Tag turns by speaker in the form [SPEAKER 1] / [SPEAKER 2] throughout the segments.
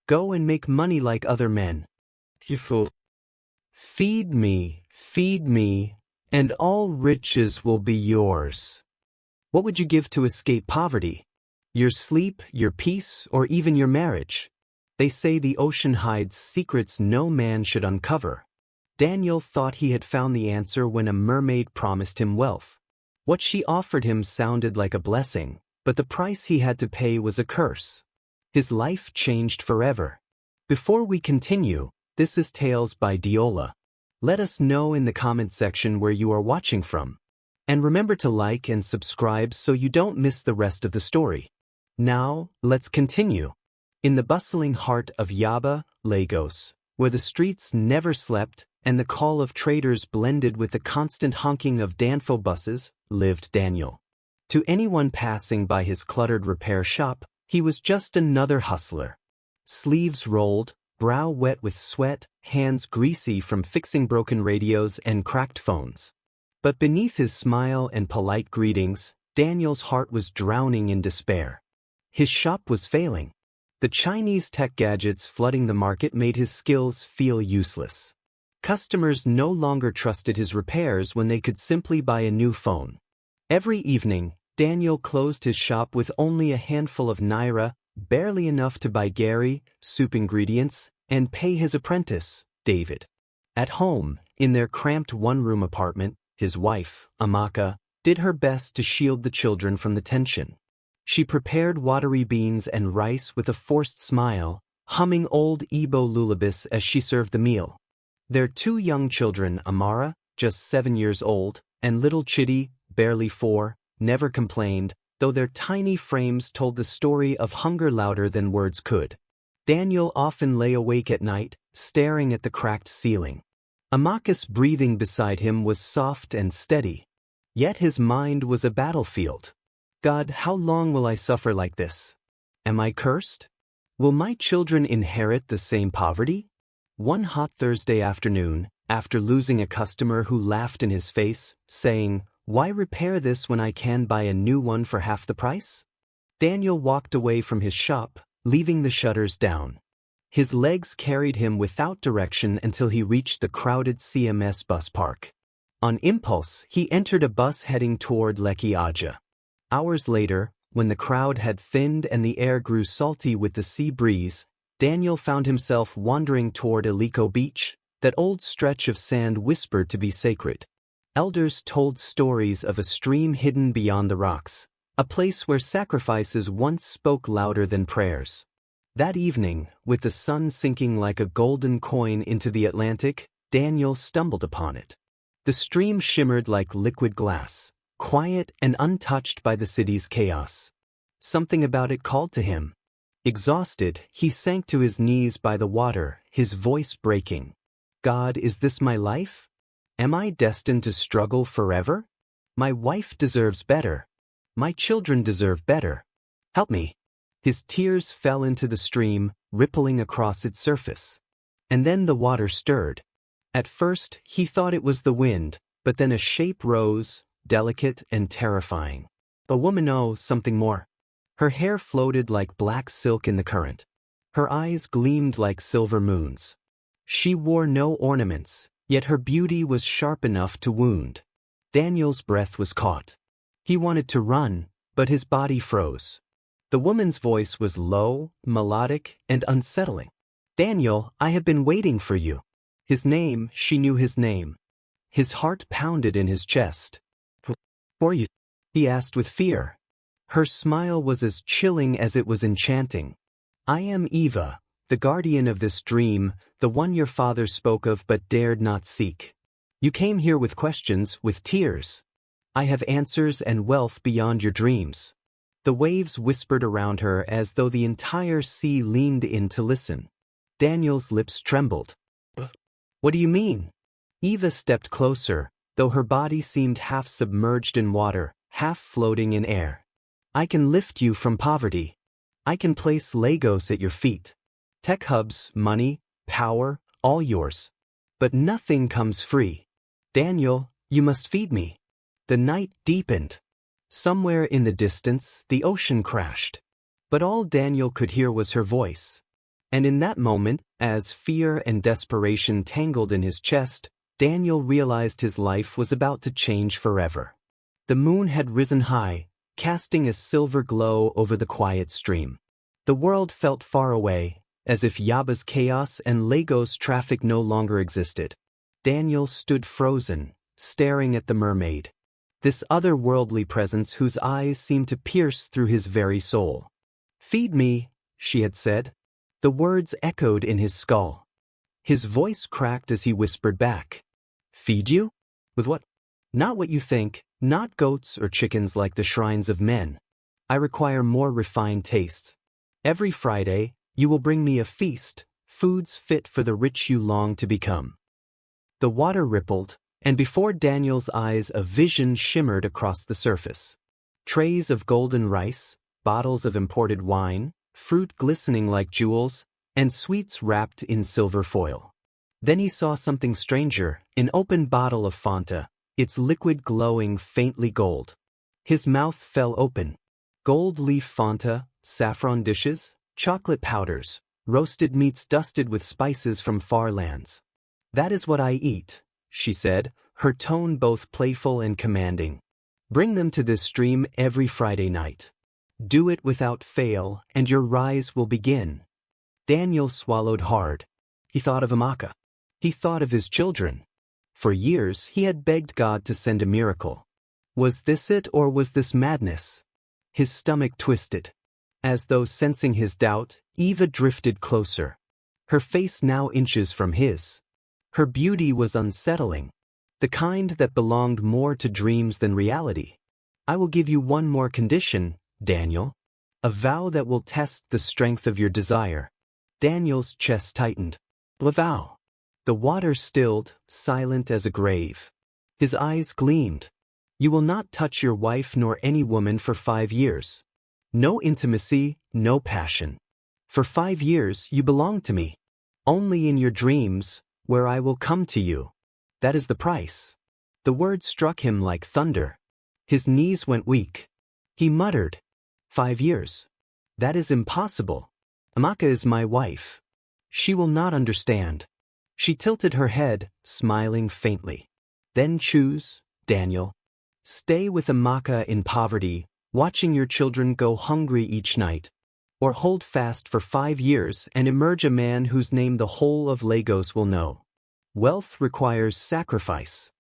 [SPEAKER 1] Go and make money like other men. Feed me, and all riches will be yours. What would you give to escape poverty? Your sleep, your peace, or even your marriage? They say the ocean hides secrets no man should uncover. Daniel thought he had found the answer when a mermaid promised him wealth. What she offered him sounded like a blessing, but the price he had to pay was a curse. His life changed forever. Before we continue, this is Tales by Diola. Let us know in the comment section where you are watching from. And remember to like and subscribe so you don't miss the rest of the story. Now, let's continue. In the bustling heart of Yaba, Lagos, where the streets never slept and the call of traders blended with the constant honking of Danfo buses, lived Daniel. To anyone passing by his cluttered repair shop, he was just another hustler. Sleeves rolled, brow wet with sweat, hands greasy from fixing broken radios and cracked phones. But beneath his smile and polite greetings, Daniel's heart was drowning in despair. His shop was failing. The Chinese tech gadgets flooding the market made his skills feel useless. Customers no longer trusted his repairs when they could simply buy a new phone. Every evening, Daniel closed his shop with only a handful of naira, barely enough to buy gari, soup ingredients, and pay his apprentice, David. At home, in their cramped one-room apartment, his wife, Amaka, did her best to shield the children from the tension. She prepared watery beans and rice with a forced smile, humming old Igbo lullabies as she served the meal. Their two young children, Amara, just 7 years old, and little Chidi, barely 4, never complained, though their tiny frames told the story of hunger louder than words could. Daniel often lay awake at night, staring at the cracked ceiling. Amaka's breathing beside him was soft and steady. Yet his mind was a battlefield. God, how long will I suffer like this? Am I cursed? Will my children inherit the same poverty? One hot Thursday afternoon, after losing a customer who laughed in his face, saying, "Why repair this when I can buy a new one for half the price?" Daniel walked away from his shop, leaving the shutters down. His legs carried him without direction until he reached the crowded CMS bus park. On impulse, he entered a bus heading toward Lekki Aja. Hours later, when the crowd had thinned and the air grew salty with the sea breeze, Daniel found himself wandering toward Eleko Beach, that old stretch of sand whispered to be sacred. Elders told stories of a stream hidden beyond the rocks, a place where sacrifices once spoke louder than prayers. That evening, with the sun sinking like a golden coin into the Atlantic, Daniel stumbled upon it. The stream shimmered like liquid glass, quiet and untouched by the city's chaos. Something about it called to him. Exhausted, he sank to his knees by the water, his voice breaking. God, is this my life? Am I destined to struggle forever? My wife deserves better. My children deserve better. Help me. His tears fell into the stream, rippling across its surface. And then the water stirred. At first, he thought it was the wind, but then a shape rose, delicate and terrifying. A woman, oh, something more. Her hair floated like black silk in the current. Her eyes gleamed like silver moons. She wore no ornaments, yet her beauty was sharp enough to wound. Daniel's breath was caught. He wanted to run, but his body froze. The woman's voice was low, melodic, and unsettling. "Daniel, I have been waiting for you." His name, she knew his name. His heart pounded in his chest. "Who are you?" he asked with fear. Her smile was as chilling as it was enchanting. "I am Eva, the guardian of this dream, the one your father spoke of but dared not seek. You came here with questions, with tears. I have answers and wealth beyond your dreams." The waves whispered around her as though the entire sea leaned in to listen. Daniel's lips trembled. "What do you mean?" Eva stepped closer, though her body seemed half submerged in water, half floating in air. "I can lift you from poverty. I can place Lagos at your feet. Tech hubs, money, power, all yours. But nothing comes free. Daniel, you must feed me." The night deepened. Somewhere in the distance, the ocean crashed. But all Daniel could hear was her voice. And in that moment, as fear and desperation tangled in his chest, Daniel realized his life was about to change forever. The moon had risen high, casting a silver glow over the quiet stream. The world felt far away, as if Yaba's chaos and Lagos traffic no longer existed. Daniel stood frozen, staring at the mermaid. This otherworldly presence whose eyes seemed to pierce through his very soul. "Feed me," she had said. The words echoed in his skull. His voice cracked as he whispered back. "Feed you? With what? Not what you think, not goats or chickens like the shrines of men. I require more refined tastes. Every Friday, you will bring me a feast, foods fit for the rich you long to become." The water rippled, and before Daniel's eyes a vision shimmered across the surface. Trays of golden rice, bottles of imported wine, fruit glistening like jewels, and sweets wrapped in silver foil. Then he saw something stranger, an open bottle of Fanta, its liquid glowing faintly gold. His mouth fell open. Gold leaf Fanta, saffron dishes, chocolate powders, roasted meats dusted with spices from far lands. "That is what I eat," she said, her tone both playful and commanding. "Bring them to this stream every Friday night. Do it without fail, and your rise will begin." Daniel swallowed hard. He thought of Amaka. He thought of his children. For years he had begged God to send a miracle. Was this it, or was this madness? His stomach twisted. As though sensing his doubt, Eva drifted closer. Her face now inches from his. Her beauty was unsettling. The kind that belonged more to dreams than reality. "I will give you one more condition, Daniel. A vow that will test the strength of your desire." Daniel's chest tightened. "A vow." The water stilled, silent as a grave. His eyes gleamed. "You will not touch your wife nor any woman for 5 years. No intimacy, no passion. For 5 years you belong to me. Only in your dreams, where I will come to you. That is the price." The word struck him like thunder. His knees went weak. He muttered, "5 years? That is impossible. Amaka is my wife. She will not understand." She tilted her head, smiling faintly. "Then choose, Daniel. Stay with Amaka in poverty, watching your children go hungry each night. Or hold fast for 5 years and emerge a man whose name the whole of Lagos will know. Wealth requires sacrifice."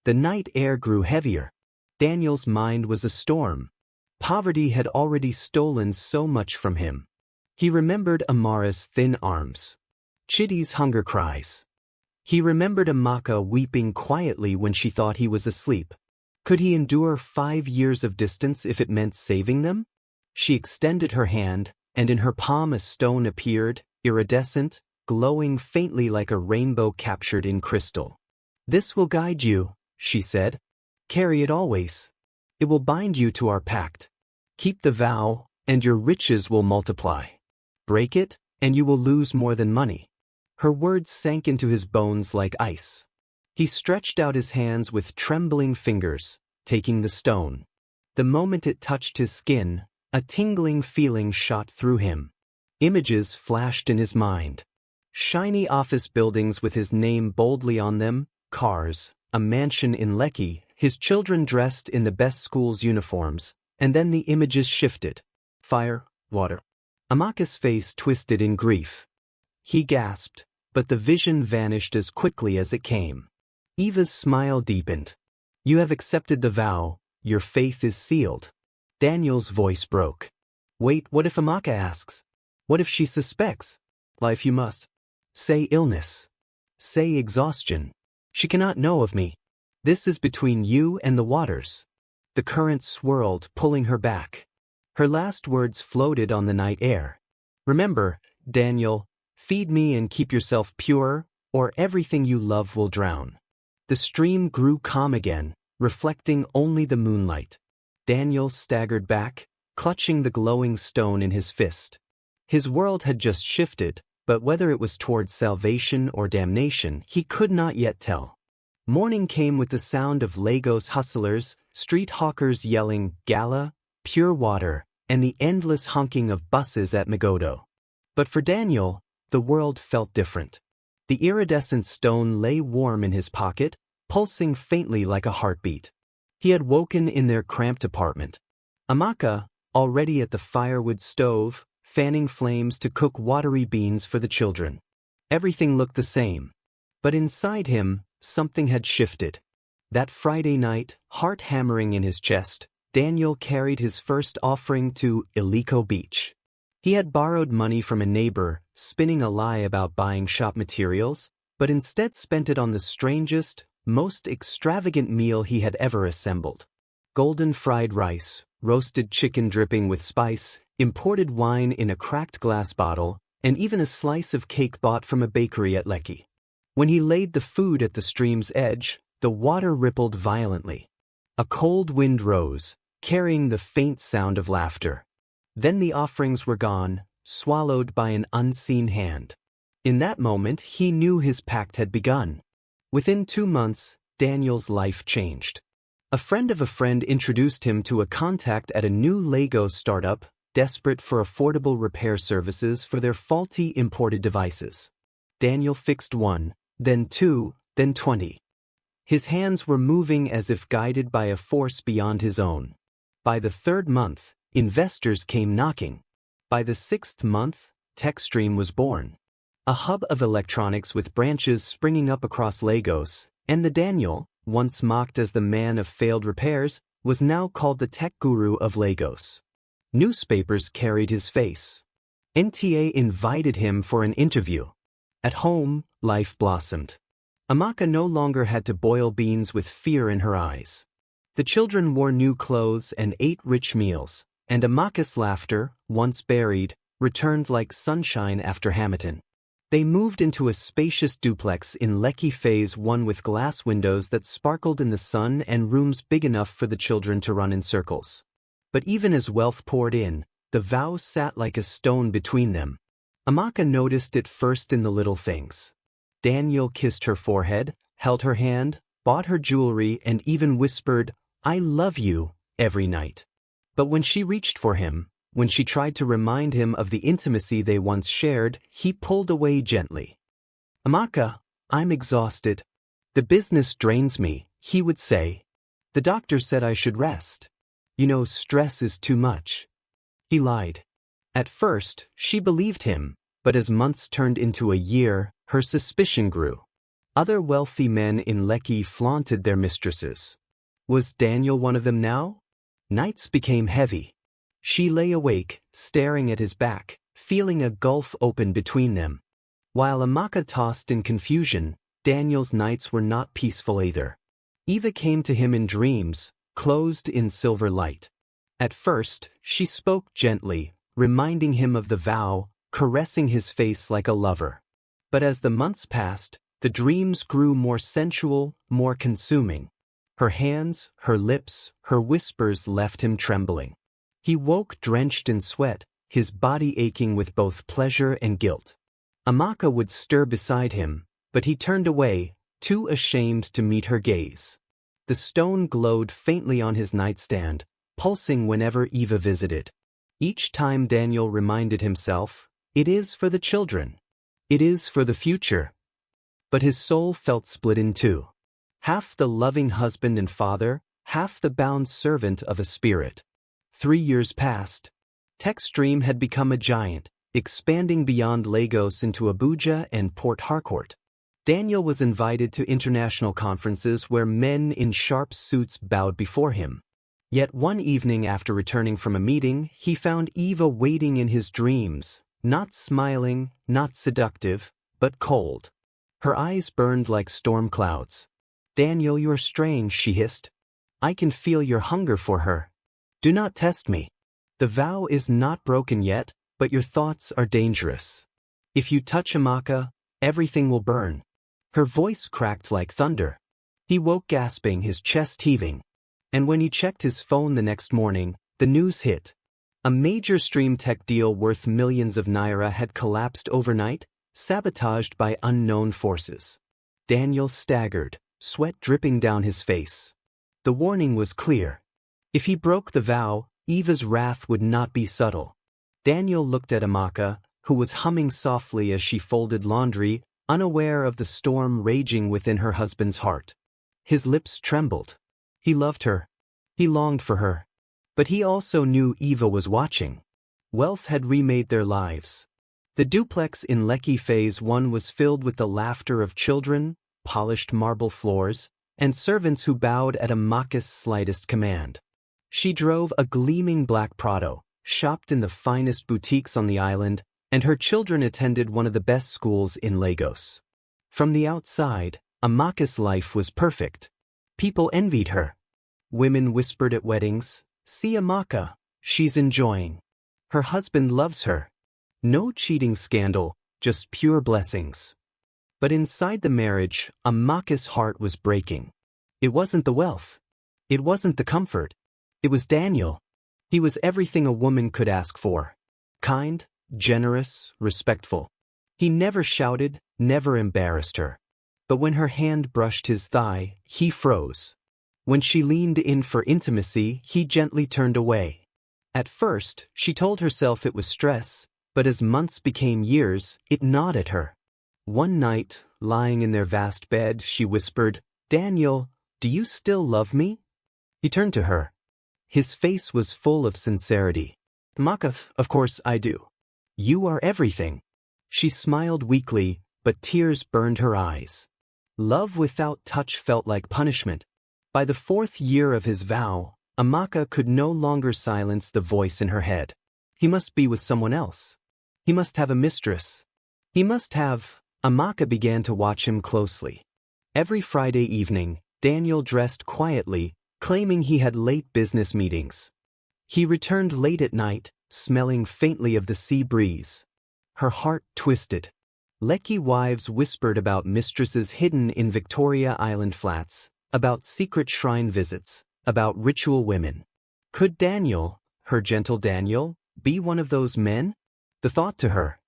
[SPEAKER 1] The night air grew heavier. Daniel's mind was a storm. Poverty had already stolen so much from him. He remembered Amara's thin arms. Chidi's hunger cries. He remembered Amaka weeping quietly when she thought he was asleep. Could he endure 5 years of distance if it meant saving them? She extended her hand, and in her palm a stone appeared, iridescent, glowing faintly like a rainbow captured in crystal. "This will guide you," she said. "Carry it always. It will bind you to our pact. Keep the vow, and your riches will multiply. Break it, and you will lose more than money." Her words sank into his bones like ice. He stretched out his hands with trembling fingers, taking the stone. The moment it touched his skin, a tingling feeling shot through him. Images flashed in his mind. Shiny office buildings with his name boldly on them, cars, a mansion in Lekki, his children dressed in the best school's uniforms, and then the images shifted. Fire, water. Amaka's face twisted in grief. He gasped, but the vision vanished as quickly as it came. Eva's smile deepened. "You have accepted the vow, your faith is sealed." Daniel's voice broke. "Wait, what if Amaka asks? What if she suspects? Life you must. Say illness. Say exhaustion. She cannot know of me. This is between you and the waters." The current swirled, pulling her back. Her last words floated on the night air. "Remember, Daniel, feed me and keep yourself pure, or everything you love will drown." The stream grew calm again, reflecting only the moonlight. Daniel staggered back, clutching the glowing stone in his fist. His world had just shifted, but whether it was towards salvation or damnation, he could not yet tell. Morning came with the sound of Lagos hustlers, street hawkers yelling "Gala," "Pure water," and the endless honking of buses at Magodo. But for Daniel, the world felt different. The iridescent stone lay warm in his pocket, pulsing faintly like a heartbeat. He had woken in their cramped apartment. Amaka, already at the firewood stove, fanning flames to cook watery beans for the children. Everything looked the same. But inside him, something had shifted. That Friday night, heart hammering in his chest, Daniel carried his first offering to Eleko Beach. He had borrowed money from a neighbor, spinning a lie about buying shop materials, but instead spent it on the strangest, most extravagant meal he had ever assembled. Golden fried rice, roasted chicken dripping with spice, imported wine in a cracked glass bottle, and even a slice of cake bought from a bakery at Lekki. When he laid the food at the stream's edge, the water rippled violently. A cold wind rose, carrying the faint sound of laughter. Then the offerings were gone, swallowed by an unseen hand. In that moment, he knew his pact had begun. Within 2 months, Daniel's life changed. A friend of a friend introduced him to a contact at a new Lego startup, desperate for affordable repair services for their faulty imported devices. Daniel fixed 1, then 2, then 20. His hands were moving as if guided by a force beyond his own. By the 3rd month, investors came knocking. By the 6th month, TechStream was born. A hub of electronics with branches springing up across Lagos, and the Daniel, once mocked as the man of failed repairs, was now called the tech guru of Lagos. Newspapers carried his face. NTA invited him for an interview. At home, life blossomed. Amaka no longer had to boil beans with fear in her eyes. The children wore new clothes and ate rich meals, and Amaka's laughter, once buried, returned like sunshine after Hamilton. They moved into a spacious duplex in Lekki Phase 1 with glass windows that sparkled in the sun and rooms big enough for the children to run in circles. But even as wealth poured in, the vow sat like a stone between them. Amaka noticed it first in the little things. Daniel kissed her forehead, held her hand, bought her jewelry, and even whispered, "I love you," every night. But when she reached for him, when she tried to remind him of the intimacy they once shared, he pulled away gently. "Amaka, I'm exhausted. The business drains me," he would say. "The doctor said I should rest. You know, stress is too much." He lied. At first, she believed him, but as months turned into a year, her suspicion grew. Other wealthy men in Lekki flaunted their mistresses. Was Daniel one of them now? Nights became heavy. She lay awake, staring at his back, feeling a gulf open between them. While Amaka tossed in confusion, Daniel's nights were not peaceful either. Eva came to him in dreams, clothed in silver light. At first, she spoke gently, reminding him of the vow, caressing his face like a lover. But as the months passed, the dreams grew more sensual, more consuming. Her hands, her lips, her whispers left him trembling. He woke drenched in sweat, his body aching with both pleasure and guilt. Amaka would stir beside him, but he turned away, too ashamed to meet her gaze. The stone glowed faintly on his nightstand, pulsing whenever Eva visited. Each time Daniel reminded himself, "It is for the children. It is for the future." But his soul felt split in two. Half the loving husband and father, half the bound servant of a spirit. 3 years passed. TechStream had become a giant, expanding beyond Lagos into Abuja and Port Harcourt. Daniel was invited to international conferences where men in sharp suits bowed before him. Yet one evening after returning from a meeting, he found Eva waiting in his dreams, not smiling, not seductive, but cold. Her eyes burned like storm clouds. "Daniel, you are strange," she hissed. "I can feel your hunger for her. Do not test me. The vow is not broken yet, but your thoughts are dangerous. If you touch Amaka, everything will burn." Her voice cracked like thunder. He woke gasping, his chest heaving. And when he checked his phone the next morning, the news hit. A major stream tech deal worth millions of naira had collapsed overnight, sabotaged by unknown forces. Daniel staggered, sweat dripping down his face. The warning was clear. If he broke the vow, Eva's wrath would not be subtle. Daniel looked at Amaka, who was humming softly as she folded laundry, unaware of the storm raging within her husband's heart. His lips trembled. He loved her. He longed for her. But he also knew Eva was watching. Wealth had remade their lives. The duplex in Lekki Phase 1 was filled with the laughter of children, polished marble floors, and servants who bowed at Amaka's slightest command. She drove a gleaming black Prado, shopped in the finest boutiques on the island, and her children attended one of the best schools in Lagos. From the outside, Amaka's life was perfect. People envied her. Women whispered at weddings, "See Amaka, she's enjoying. Her husband loves her." No cheating scandal, just pure blessings. But inside the marriage, Amaka's heart was breaking. It wasn't the wealth. It wasn't the comfort. It was Daniel. He was everything a woman could ask for. Kind, generous, respectful. He never shouted, never embarrassed her. But when her hand brushed his thigh, he froze. When she leaned in for intimacy, he gently turned away. At first, she told herself it was stress, but as months became years, it gnawed at her. One night, lying in their vast bed, she whispered, "Daniel, do you still love me?" He turned to her. His face was full of sincerity. "Amaka, of course I do. You are everything." She smiled weakly, but tears burned her eyes. Love without touch felt like punishment. By the 4th year of his vow, Amaka could no longer silence the voice in her head. He must be with someone else. He must have a mistress. He must have... Amaka began to watch him closely. Every Friday evening, Daniel dressed quietly, claiming he had late business meetings. He returned late at night, smelling faintly of the sea breeze. Her heart twisted. Lekki wives whispered about mistresses hidden in Victoria Island flats, about secret shrine visits, about ritual women. Could Daniel, her gentle Daniel, be one of those men? The thought to her.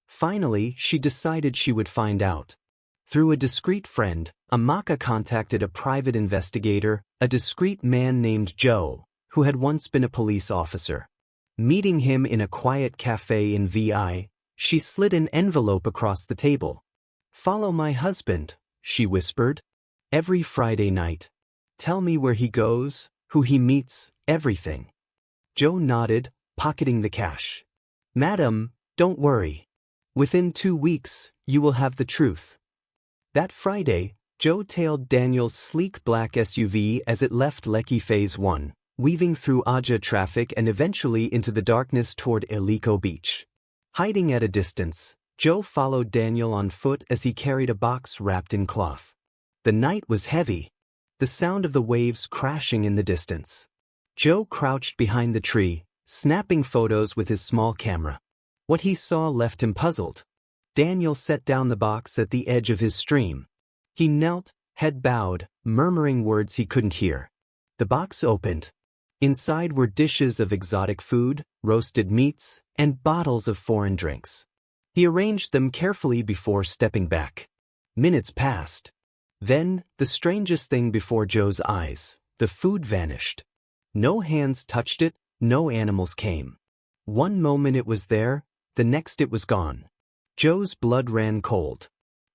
[SPEAKER 1] Finally, she decided she would find out. Through a discreet friend, Amaka contacted a private investigator, a discreet man named Joe, who had once been a police officer. Meeting him in a quiet cafe in VI, she slid an envelope across the table. "Follow my husband," she whispered. "Every Friday night. Tell me where he goes, who he meets, everything." Joe nodded, pocketing the cash. "Madam, don't worry. Within 2 weeks, you will have the truth." That Friday, Joe tailed Daniel's sleek black SUV as it left Lekki Phase 1, weaving through Aja traffic and eventually into the darkness toward Eleko Beach. Hiding at a distance, Joe followed Daniel on foot as he carried a box wrapped in cloth. The night was heavy, the sound of the waves crashing in the distance. Joe crouched behind the tree, snapping photos with his small camera. What he saw left him puzzled. Daniel set down the box at the edge of his stream. He knelt, head bowed, murmuring words he couldn't hear. The box opened. Inside were dishes of exotic food, roasted meats, and bottles of foreign drinks. He arranged them carefully before stepping back. Minutes passed. Then, the strangest thing before Joe's eyes, the food vanished. No hands touched it, no animals came. One moment it was there, the next it was gone. Joe's blood ran cold.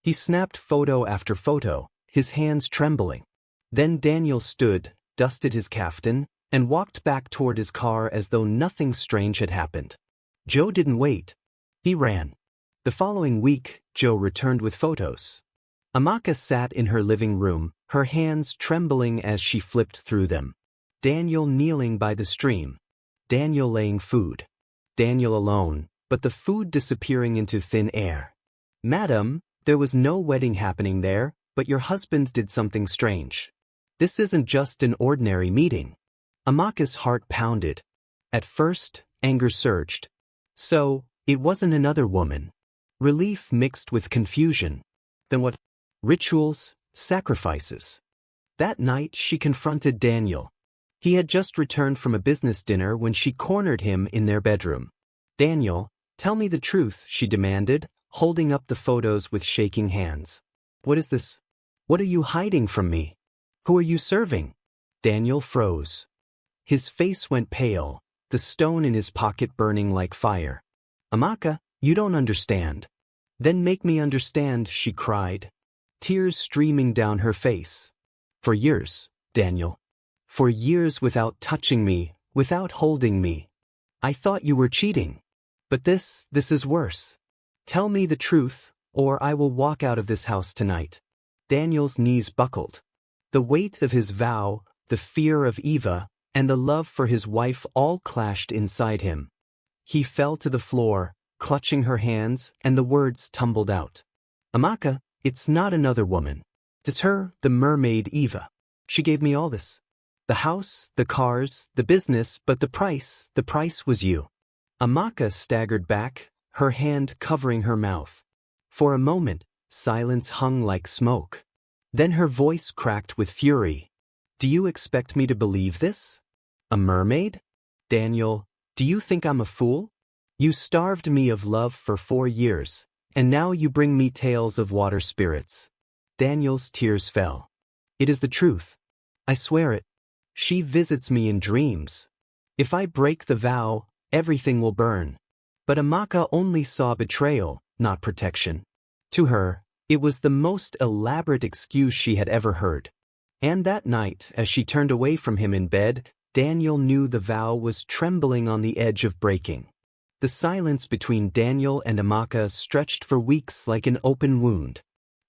[SPEAKER 1] He snapped photo after photo, his hands trembling. Then Daniel stood, dusted his kaftan, and walked back toward his car as though nothing strange had happened. Joe didn't wait. He ran. The following week, Joe returned with photos. Amaka sat in her living room, her hands trembling as she flipped through them. Daniel kneeling by the stream. Daniel laying food. Daniel alone, but the food disappearing into thin air. "Madam, there was no wedding happening there, but your husband did something strange. This isn't just an ordinary meeting." Amaka's heart pounded. At first, anger surged. So, it wasn't another woman. Relief mixed with confusion. Then what? Rituals, sacrifices. That night, she confronted Daniel. He had just returned from a business dinner when she cornered him in their bedroom. "Daniel, tell me the truth," she demanded, holding up the photos with shaking hands. "What is this? What are you hiding from me? Who are you serving?" Daniel froze. His face went pale, the stone in his pocket burning like fire. "Amaka, You don't understand. Then make me understand, she cried, tears streaming down her face. For years, Daniel. For years without touching me, without holding me. I thought you were cheating. But this is worse. Tell me the truth, or I will walk out of this house tonight. Daniel's knees buckled. The weight of his vow, the fear of Eva, and the love for his wife all clashed inside him. He fell to the floor, clutching her hands, and the words tumbled out. Amaka, it's not another woman. It's her, the mermaid Eva. She gave me all this. The house, the cars, the business, but the price was you. Amaka staggered back, her hand covering her mouth. For a moment, silence hung like smoke. Then her voice cracked with fury. Do you expect me to believe this? A mermaid? Daniel, do you think I'm a fool? You starved me of love for 4 years, and now you bring me tales of water spirits. Daniel's tears fell. It is the truth. I swear it. She visits me in dreams. If I break the vow, everything will burn. But Amaka only saw betrayal, not protection. To her, it was the most elaborate excuse she had ever heard. And that night, as she turned away from him in bed, Daniel knew the vow was trembling on the edge of breaking. The silence between Daniel and Amaka stretched for weeks like an open wound.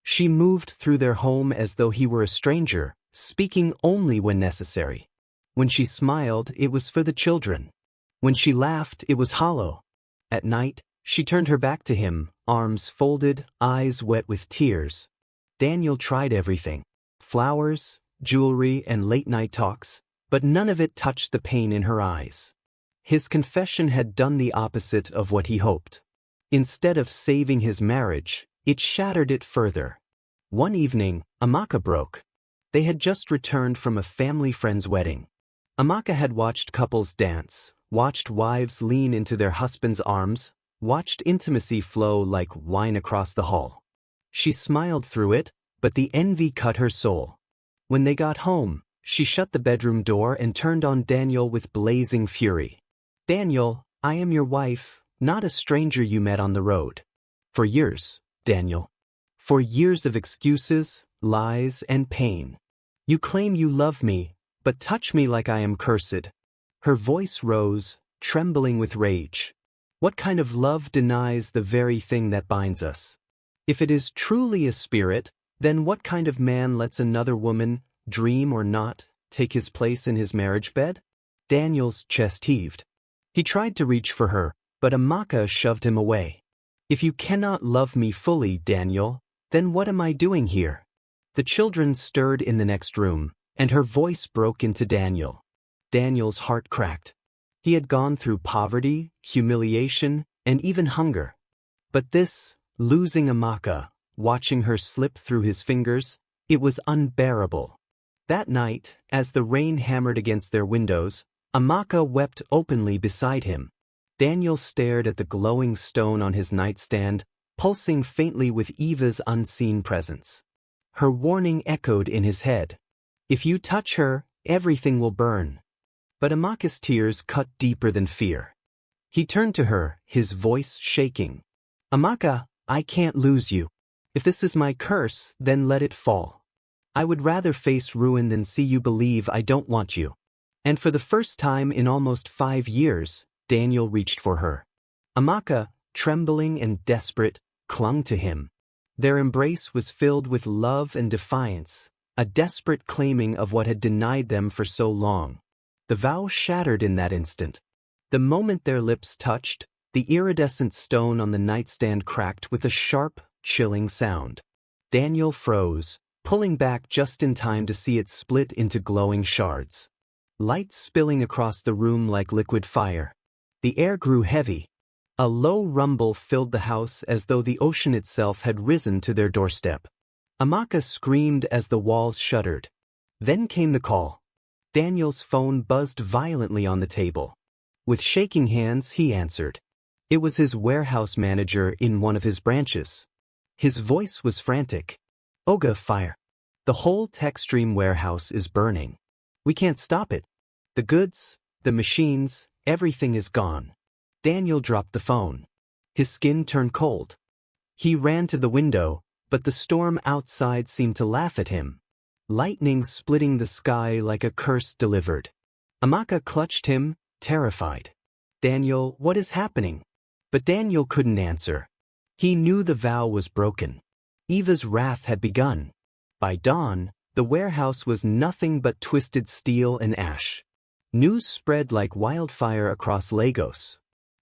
[SPEAKER 1] She moved through their home as though he were a stranger, speaking only when necessary. When she smiled, it was for the children. When she laughed, it was hollow. At night, she turned her back to him, arms folded, eyes wet with tears. Daniel tried everything. Flowers, jewelry, and late-night talks, but none of it touched the pain in her eyes. His confession had done the opposite of what he hoped. Instead of saving his marriage, it shattered it further. One evening, Amaka broke. They had just returned from a family friend's wedding. Amaka had watched couples dance, watched wives lean into their husbands' arms, watched intimacy flow like wine across the hall. She smiled through it, but the envy cut her soul. When they got home, she shut the bedroom door and turned on Daniel with blazing fury. Daniel, I am your wife, not a stranger you met on the road. For years, Daniel. For years of excuses, lies, and pain. You claim you love me, but touch me like I am cursed. Her voice rose, trembling with rage. What kind of love denies the very thing that binds us? If it is truly a spirit, then what kind of man lets another woman, dream or not, take his place in his marriage bed? Daniel's chest heaved. He tried to reach for her, but Amaka shoved him away. If you cannot love me fully, Daniel, then what am I doing here? The children stirred in the next room, and her voice broke into Daniel. Daniel's heart cracked. He had gone through poverty, humiliation, and even hunger. But this, losing Amaka, watching her slip through his fingers, it was unbearable. That night, as the rain hammered against their windows, Amaka wept openly beside him. Daniel stared at the glowing stone on his nightstand, pulsing faintly with Eva's unseen presence. Her warning echoed in his head. If you touch her, everything will burn. But Amaka's tears cut deeper than fear. He turned to her, his voice shaking. Amaka, I can't lose you. If this is my curse, then let it fall. I would rather face ruin than see you believe I don't want you. And for the first time in almost 5 years, Daniel reached for her. Amaka, trembling and desperate, clung to him. Their embrace was filled with love and defiance, a desperate claiming of what had denied them for so long. The vow shattered in that instant. The moment their lips touched, the iridescent stone on the nightstand cracked with a sharp, chilling sound. Daniel froze, pulling back just in time to see it split into glowing shards. Light spilling across the room like liquid fire. The air grew heavy. A low rumble filled the house as though the ocean itself had risen to their doorstep. Amaka screamed as the walls shuddered. Then came the call. Daniel's phone buzzed violently on the table. With shaking hands, he answered. It was his warehouse manager in one of his branches. His voice was frantic. Oga, fire. The whole Techstream warehouse is burning. We can't stop it. The goods, the machines, everything is gone. Daniel dropped the phone. His skin turned cold. He ran to the window, but the storm outside seemed to laugh at him. Lightning splitting the sky like a curse delivered. Amaka clutched him, terrified. "Daniel, what is happening?" But Daniel couldn't answer. He knew the vow was broken. Eva's wrath had begun. By dawn, the warehouse was nothing but twisted steel and ash. News spread like wildfire across Lagos.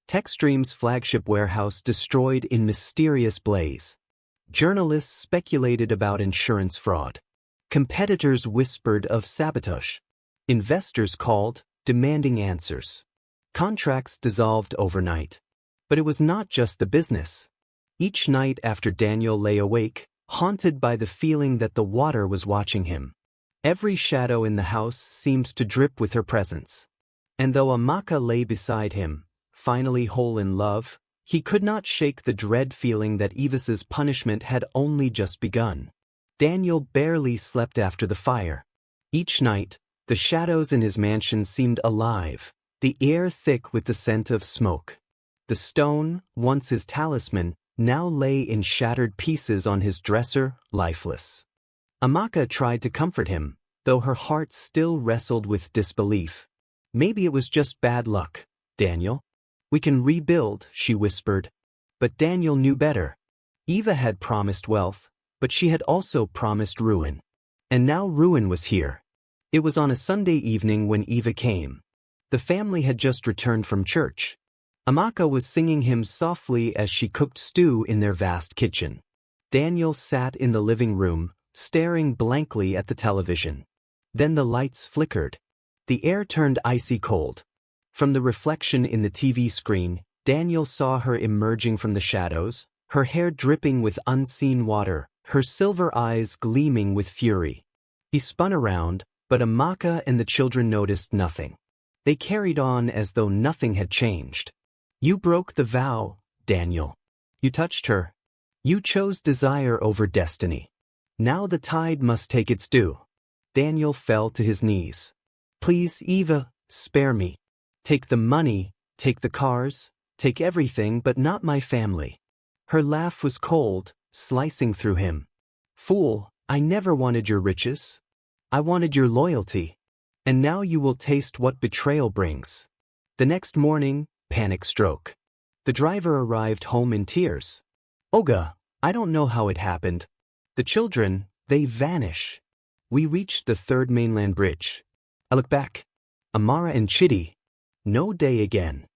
[SPEAKER 1] Techstream's flagship warehouse destroyed in mysterious blaze. Journalists speculated about insurance fraud. Competitors whispered of sabotage. Investors called, demanding answers. Contracts dissolved overnight. But it was not just the business. Each night after Daniel lay awake, haunted by the feeling that the water was watching him. Every shadow in the house seemed to drip with her presence. And though Amaka lay beside him, finally whole in love, he could not shake the dread feeling that Eva's punishment had only just begun. Daniel barely slept after the fire. Each night, the shadows in his mansion seemed alive, the air thick with the scent of smoke. The stone, once his talisman, now lay in shattered pieces on his dresser, lifeless. Amaka tried to comfort him, though her heart still wrestled with disbelief. "Maybe it was just bad luck, Daniel. We can rebuild," she whispered. But Daniel knew better. Eva had promised wealth, but she had also promised ruin. And now ruin was here. It was on a Sunday evening when Eva came. The family had just returned from church. Amaka was singing hymns softly as she cooked stew in their vast kitchen. Daniel sat in the living room, staring blankly at the television. Then the lights flickered. The air turned icy cold. From the reflection in the TV screen, Daniel saw her emerging from the shadows, her hair dripping with unseen water, her silver eyes gleaming with fury. He spun around, but Amaka and the children noticed nothing. They carried on as though nothing had changed. "You broke the vow, Daniel. You touched her. You chose desire over destiny. Now the tide must take its due." Daniel fell to his knees. "Please, Eva, spare me. Take the money, take the cars, take everything but not my family." Her laugh was cold, slicing through him. "Fool, I never wanted your riches. I wanted your loyalty. And now you will taste what betrayal brings." The next morning, panic stroke. The driver arrived home in tears. "Oga, I don't know how it happened. The children, they vanish." We reached the third mainland bridge. I look back. Amara and Chitty. No day again.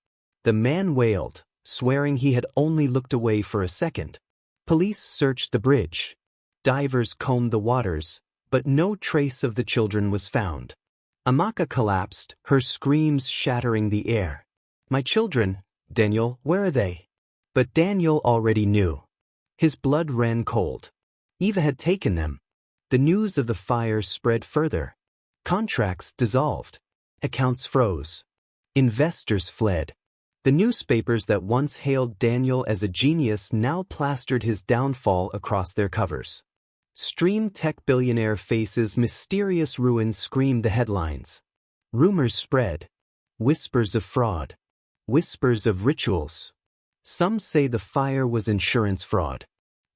[SPEAKER 1] The man wailed, swearing he had only looked away for a second. Police searched the bridge. Divers combed the waters, but no trace of the children was found. Amaka collapsed, her screams shattering the air. "My children, Daniel, where are they?" But Daniel already knew. His blood ran cold. Eva had taken them. The news of the fire spread further. Contracts dissolved. Accounts froze. Investors fled. The newspapers that once hailed Daniel as a genius now plastered his downfall across their covers. Stream tech billionaire faces mysterious ruin screamed the headlines. Rumors spread. Whispers of fraud. Whispers of rituals. Some say the fire was insurance fraud.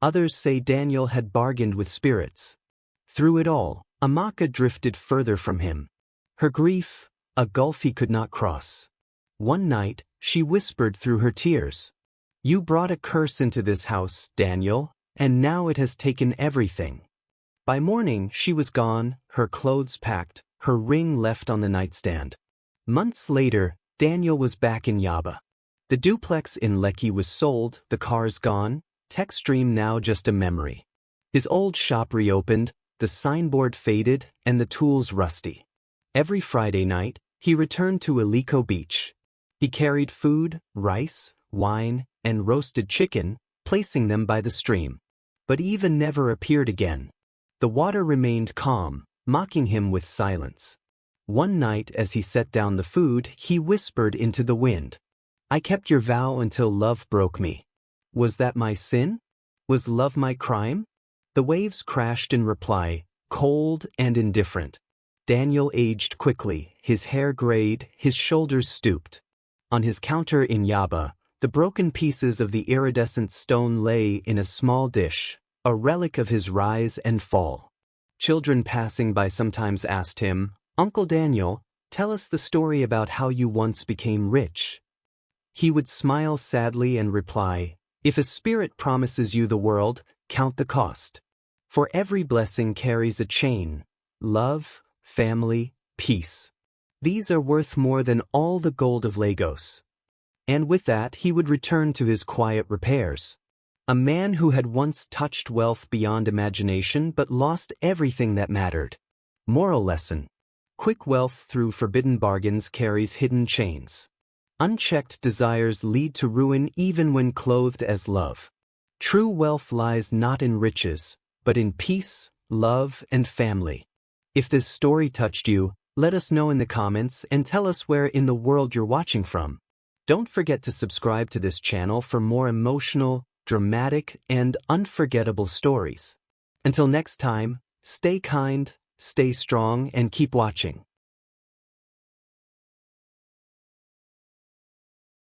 [SPEAKER 1] Others say Daniel had bargained with spirits. Through it all, Amaka drifted further from him. Her grief, a gulf he could not cross. One night, she whispered through her tears, "You brought a curse into this house, Daniel, and now it has taken everything." By morning, she was gone, her clothes packed, her ring left on the nightstand. Months later, Daniel was back in Yaba. The duplex in Lekki was sold, the cars gone, Techstream now just a memory. His old shop reopened, the signboard faded, and the tools rusty. Every Friday night, he returned to Eleko Beach. He carried food, rice, wine, and roasted chicken, placing them by the stream. But Eva never appeared again. The water remained calm, mocking him with silence. One night as he set down the food, he whispered into the wind, "I kept your vow until love broke me. Was that my sin? Was love my crime?" The waves crashed in reply, cold and indifferent. Daniel aged quickly, his hair grayed, his shoulders stooped. On his counter in Yaba, The broken pieces of the iridescent stone lay in a small dish, a relic of his rise and fall. Children passing by sometimes asked him, "Uncle Daniel, tell us the story about how you once became rich." He would smile sadly and reply, "If a spirit promises you the world, count the cost. For every blessing carries a chain: love, family, peace. These are worth more than all the gold of Lagos." And with that he would return to his quiet repairs. A man who had once touched wealth beyond imagination but lost everything that mattered. Moral lesson: quick wealth through forbidden bargains carries hidden chains. Unchecked desires lead to ruin even when clothed as love. True wealth lies not in riches, but in peace, love, and family. If this story touched you, let us know in the comments and tell us where in the world you're watching from. Don't forget to subscribe to this channel for more emotional, dramatic, and unforgettable stories. Until next time, stay kind, stay strong, and keep watching.